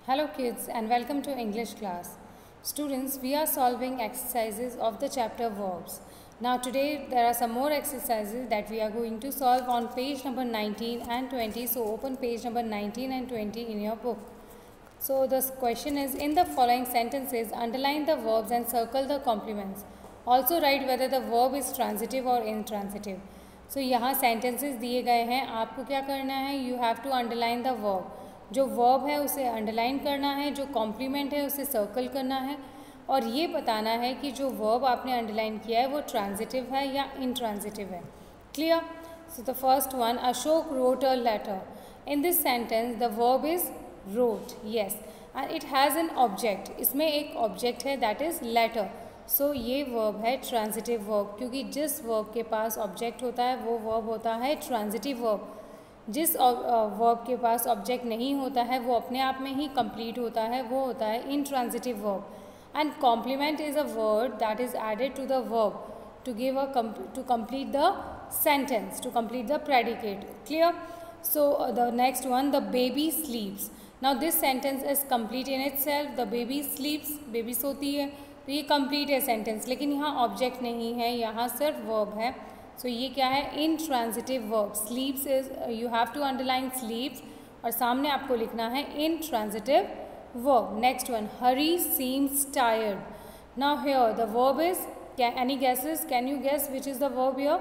Hello kids and welcome to English class. Students, we are solving exercises of the chapter verbs. Now today there are some more exercises that we are going to solve on page number 19 and 20. So open page number 19 and 20 in your book. So the question is, in the following sentences, underline the verbs and circle the complements. Also write whether the verb is transitive or intransitive. So यहाँ sentences दिए गए हैं, आपको क्या करना है? You have to underline the verb. जो verb है उसे अंडरलाइन करना है, जो कॉम्प्लीमेंट है उसे सर्कल करना है और ये बताना है कि जो वर्ब आपने अंडरलाइन किया है वो ट्रांजिटिव है या इंट्रांजिटिव है. Clear? So the first one, Ashok wrote a letter. In this sentence the verb is wrote, yes, and it has an object. इसमें एक ऑब्जेक्ट है, दैट इज़ लेटर. सो ये वर्ब है ट्रांजिटिव वर्ब, क्योंकि जिस वर्ब के पास ऑब्जेक्ट होता है वो वर्ब होता है ट्रांजिटिव वर्ब. जिस वर्ब के पास ऑब्जेक्ट नहीं होता है वो अपने आप में ही कंप्लीट होता है, वो होता है intransitive verb. And complement is a word that is added to the verb to give to complete the sentence, to complete the predicate. Clear? So the next one, the baby sleeps. Now this sentence is complete in itself. The baby sleeps, baby सोती है, तो ये complete है sentence, लेकिन यहाँ object नहीं है, यहाँ सिर्फ वर्ब है. सो ये क्या है? Intransitive verb. Sleeps is, you have to underline sleeps और सामने आपको लिखना है intransitive verb. Next one, Hari seems tired. Now here the verb is, any guesses? Can you guess which is the verb here?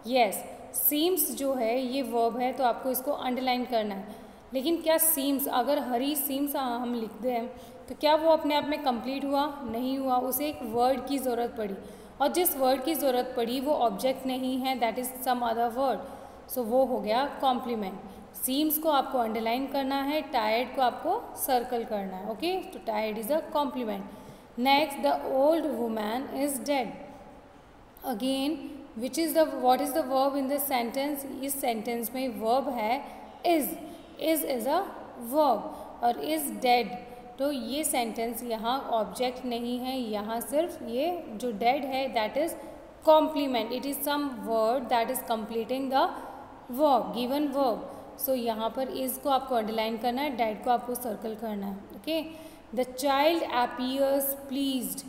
Yes, seems जो है ये verb है, तो आपको इसको अंडरलाइन करना है. लेकिन क्या सीम्स, अगर हरी सीम्स हम लिख दें तो क्या वो अपने आप में कंप्लीट हुआ? नहीं हुआ, उसे एक वर्ड की ज़रूरत पड़ी, और जिस वर्ड की ज़रूरत पड़ी वो ऑब्जेक्ट नहीं है, that is some other word. So वो हो गया कॉम्प्लीमेंट. सीम्स को आपको अंडरलाइन करना है, टायर्ड को आपको सर्कल करना है. ओके, तो tired is a complement. Next, the old woman is dead. Again which is the, what is the verb in this sentence? इस सेंटेंस में वर्ब है इज़. इज़ अ वर्ब और इज़ डेड. तो ये sentence यहाँ object नहीं है, यहाँ सिर्फ ये जो डेड है that is complement. It is some word that is completing the verb, given verb. So यहाँ पर इज़ को आपको अंडरलाइन करना है, डेड को आपको सर्कल करना है. Okay, the child appears pleased.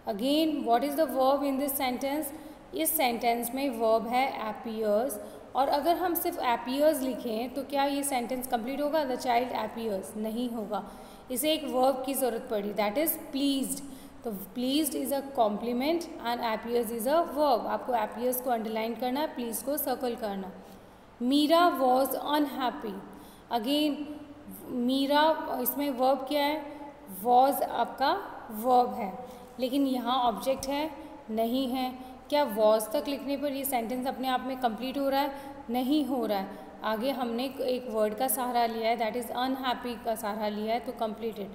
Again what is the verb in this sentence? इस सेंटेंस में वर्ब है अपीयर्स, और अगर हम सिर्फ अपीयर्स लिखें तो क्या ये सेंटेंस कंप्लीट होगा? द चाइल्ड अपीयर्स नहीं होगा, इसे एक वर्ब की ज़रूरत पड़ी, दैट इज़ प्लीज्ड. तो pleased is a complement and appears is a verb. आपको अपीयर्स को अंडरलाइन करना है, प्लीज को सर्कल करना. Meera was unhappy. Again Meera, इसमें वर्ब क्या है? वॉज आपका वर्ब है, लेकिन यहाँ ऑब्जेक्ट है नहीं है. क्या वॉज तक लिखने पर ये सेंटेंस अपने आप में कंप्लीट हो रहा है? नहीं हो रहा है. आगे हमने एक वर्ड का सहारा लिया है, दैट इज़ अनहैप्पी का सहारा लिया है, तो completed.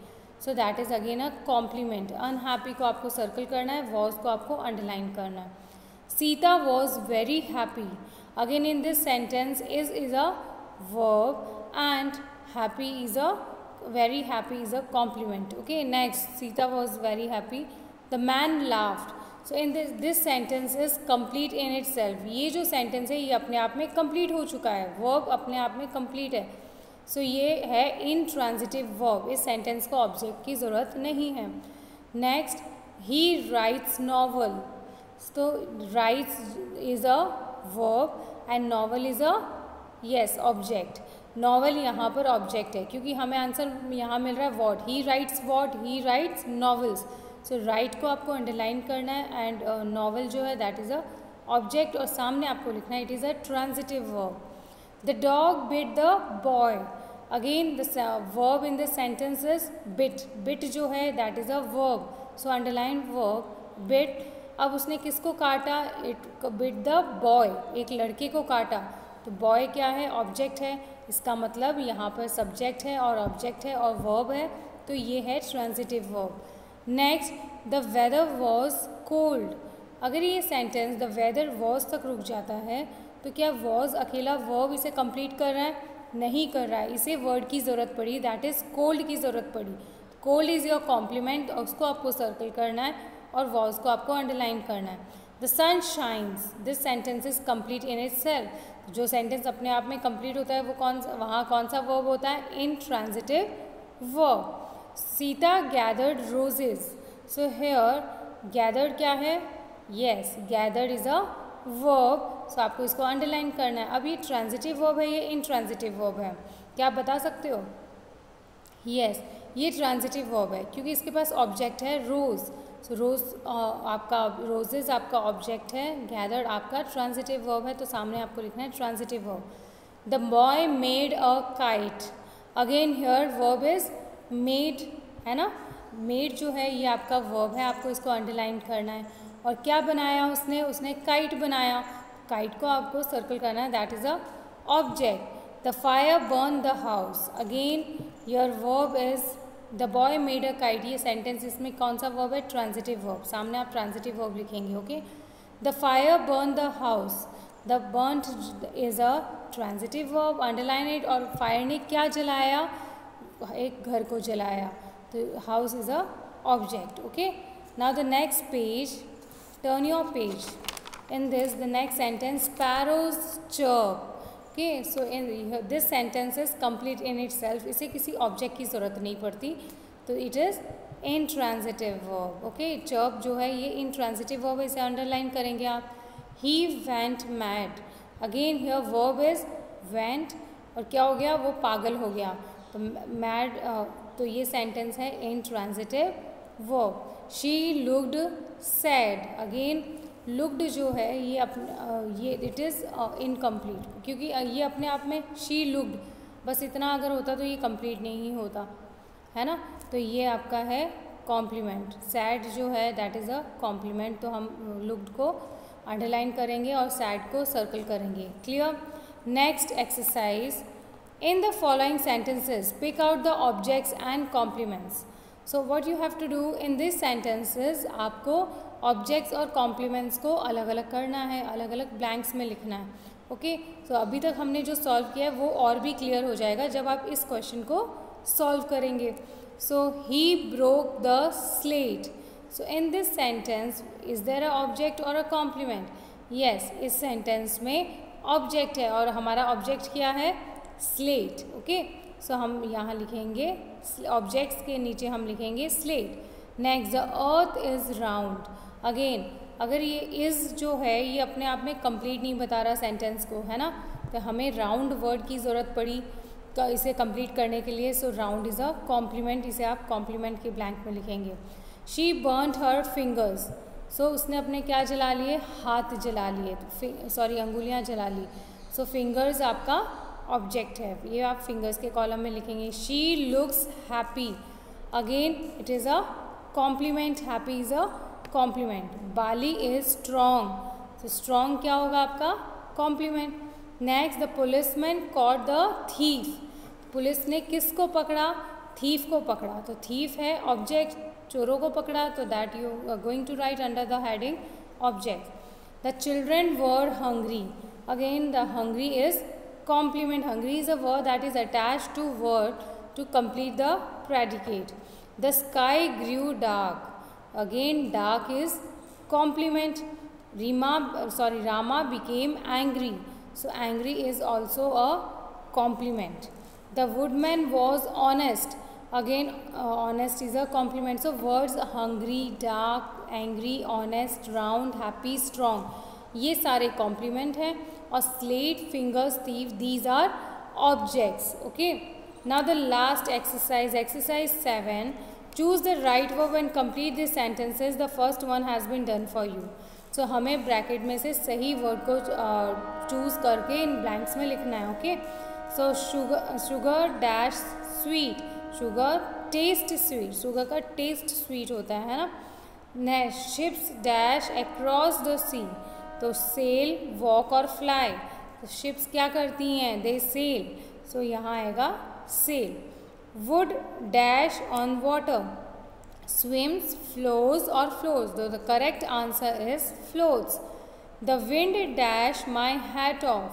So that is again a compliment. Unhappy को आपको सर्कल करना है, वॉज को आपको अंडरलाइन करना है. Sita was very happy. Again in this sentence is a verb and happy is a, very happy is a complement. Okay, next, Sita was very happy. The man laughed. So in this sentence is complete in it self. ये जो sentence है ये अपने आप में complete हो चुका है, वर्ब अपने आप में कंप्लीट है. सो ये है इंट्रांजिटिव वर्ब. इस सेंटेंस को ऑब्जेक्ट की ज़रूरत नहीं है. Next, he writes novel. तो writes is a verb and novel is a, yes, object. Novel यहाँ पर ऑब्जेक्ट है, क्योंकि हमें आंसर यहाँ मिल रहा है what. He rights what? He rights novels. So right को आपको अंडरलाइन करना है एंड नॉवल जो है दैट इज़ अ ऑब्जेक्ट, और सामने आपको लिखना है it is a transitive verb. The dog bit the boy. Again the verb in the sentence is bit. Bit जो है that is a verb, so underline verb bit. अब उसने किसको काटा? इट बिट द बॉय, एक लड़के को काटा. तो बॉय क्या है? ऑब्जेक्ट है. इसका मतलब यहाँ पर सब्जेक्ट है और ऑब्जेक्ट है और वर्ब है, तो ये है transitive verb. Next, the weather was cold. अगर ये सेंटेंस द वेदर वॉज तक रुक जाता है तो क्या वॉज अकेला वर्ब इसे कंप्लीट कर रहा है? नहीं कर रहा है, इसे वर्ड की ज़रूरत पड़ी, दैट इज़ कोल्ड की ज़रूरत पड़ी. कोल्ड इज़ योर कॉम्प्लीमेंट, उसको आपको सर्कल करना है और वॉज को आपको अंडरलाइन करना है. The sun shines. This sentence is complete in itself. जो सेंटेंस अपने आप में कंप्लीट होता है वो वहाँ कौन सा वर्ब होता है? Intransitive verb. Sita gathered roses. So here gathered क्या है? Yes, gathered is a verb. So आपको इसको अंडरलाइन करना है. अब ये ट्रांजिटिव वर्ब है, ये इनट्रांजिटिव वर्ब है. क्या आप बता सकते हो? यस, ये ट्रांजिटिव वर्ब है क्योंकि इसके पास ऑब्जेक्ट है रोज़. सो रोज़ आपका, रोजेज आपका ऑब्जेक्ट है, गैदर्ड आपका ट्रांजिटिव वर्ब है. तो सामने आपको लिखना है transitive verb. The boy made a kite. Again here verb is made, है ना. मेड जो है ये आपका वर्ब है, आपको इसको अंडरलाइन करना है. और क्या बनाया उसने? उसने काइट बनाया. काइट को आपको सर्कल करना है, that is a object. The fire burn the house. Again your verb is the boy made a kite. ये सेंटेंस, इसमें कौन सा वर्ब है? Transitive verb. सामने आप ट्रांजिटिव वर्ब लिखेंगे. Okay. The fire burn the house. The burnt is a transitive verb, underline it. और fire ने क्या जलाया? एक घर को जलाया. तो house is a object. Okay. Now the next page, turn your page. In this, the next sentence, sparrows chirp. Okay, so in this sentence is complete in itself. इसे किसी ऑब्जेक्ट की ज़रूरत नहीं पड़ती, तो it is intransitive verb. Okay, chirp जो है ये intransitive verb है, इसे underline करेंगे आप. He went mad. Again here verb is went, और क्या हो गया? वो पागल हो गया. तो mad, तो ये sentence है intransitive verb. She looked sad. Again looked जो है ये इट इज़ इनकम्प्लीट, क्योंकि ये अपने आप में she looked बस इतना अगर होता तो ये कंप्लीट नहीं होता, है ना. तो ये आपका है कॉम्प्लीमेंट. सैड जो है दैट इज़ अ कॉम्प्लीमेंट. तो हम looked को अंडरलाइन करेंगे और सैड को सर्कल करेंगे. Clear. Next exercise, in the following sentences pick out the objects and complements. So what you have to do in this sentences, आपको ऑब्जेक्ट्स और complements को अलग अलग करना है, अलग अलग ब्लैंक्स में लिखना है. ओके. सो अभी तक हमने जो सॉल्व किया है वो और भी क्लियर हो जाएगा जब आप इस क्वेश्चन को सॉल्व करेंगे. So he broke the slate. So in this sentence is there a object और अ कॉम्प्लीमेंट? यस, इस सेंटेंस में ऑब्जेक्ट है और हमारा ऑब्जेक्ट क्या है? स्लेट. ओके. सो हम यहाँ लिखेंगे ऑब्जेक्ट्स के नीचे हम लिखेंगे slate. Next, the earth is round. Again अगर ये इज़ जो है ये अपने आप में कंप्लीट नहीं बता रहा सेंटेंस को, है ना. तो हमें राउंड वर्ड की ज़रूरत पड़ी इसे कंप्लीट करने के लिए. So round is a complement, इसे आप कॉम्प्लीमेंट के ब्लैंक में लिखेंगे. She burned her fingers. So उसने अपने क्या जला लिए? हाथ जला लिए, सॉरी अंगुलियाँ जला ली. सो फिंगर्स आपका ऑब्जेक्ट है, ये आप फिंगर्स के कॉलम में लिखेंगे. She looks happy. Again it is a complement, happy is a complement. Bali is strong. तो स्ट्रॉन्ग क्या होगा आपका? Complement. Next, the policeman caught the thief. Police ने किसको पकड़ा? थीफ को पकड़ा. तो थीफ है ऑब्जेक्ट, चोरों को पकड़ा, तो that you are going to write under the heading object. The children were hungry. Again the hungry is complement. Hungry is a verb that is attached to word to complete the predicate. The sky grew dark. Again dark is complement. Rama became angry. So angry is also a complement. The woodman was honest. Again honest is a complement. So words hungry, dark, angry, honest, round, happy, strong, ये सारे complement हैं. और slate, fingers, thief, these are objects. Okay. Now the last exercise, exercise 7. Choose the right verb and complete this sentences. The first one has been done for you. So हमें bracket में से सही word को choose करके इन blanks में लिखना है. Okay. So sugar dash sweet. Sugar taste sweet. Sugar का टेस्ट स्वीट होता है ना. Next, ships dash across the sea. तो सेल, वॉक और फ्लाई. तो शिप्स क्या करती हैं? They sail. सो यहाँ आएगा sail. Wood dash on water. Swims, flows और flows. The correct answer is flows. The wind dash my hat off.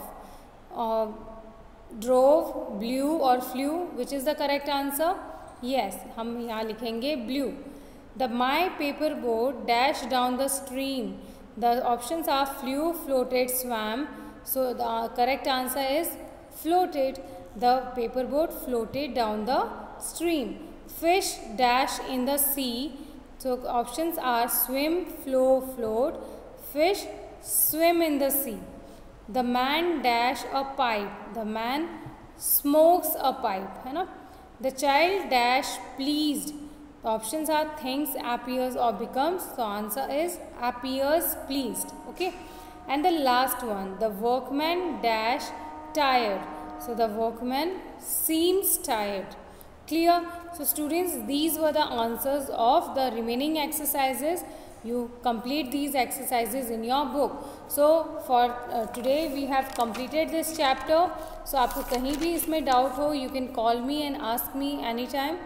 Drove, blew और flew. Which is the correct answer? Yes, हम यहाँ लिखेंगे blue. The my paper boat dash down the stream. The options are flew, floated, swam. So the correct answer is floated. The paper boat floated down the stream. fish dash in the sea. So options are swim, flow, float, fish swim in the sea. The man dash a pipe, the man smokes a pipe, है ना. The child dash pleased. The options are things, appears or becomes. So answer is appears pleased. Okay. And the last one, the workman dash tired. So the workman seems tired. Clear? So students, these were the answers of the remaining exercises. You complete these exercises in your book. So for today we have completed this chapter. So आपको कहीं भी इसमें doubt हो, you can call me and ask me anytime.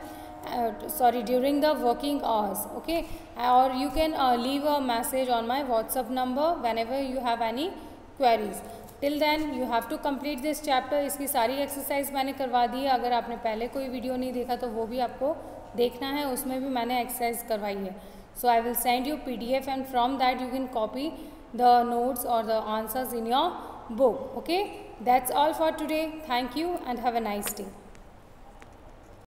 During the working hours, okay, or you can leave a message on my WhatsApp number whenever you have any queries. Till then you have to complete this chapter. इसकी सारी exercise मैंने करवा दी है. अगर आपने पहले कोई video नहीं देखा तो वो भी आपको देखना है, उसमें भी मैंने एक्सरसाइज करवाई है. So I will send you PDF and from that you can copy the notes or the answers in your book. Okay, that's all for today. Thank you and have a nice day.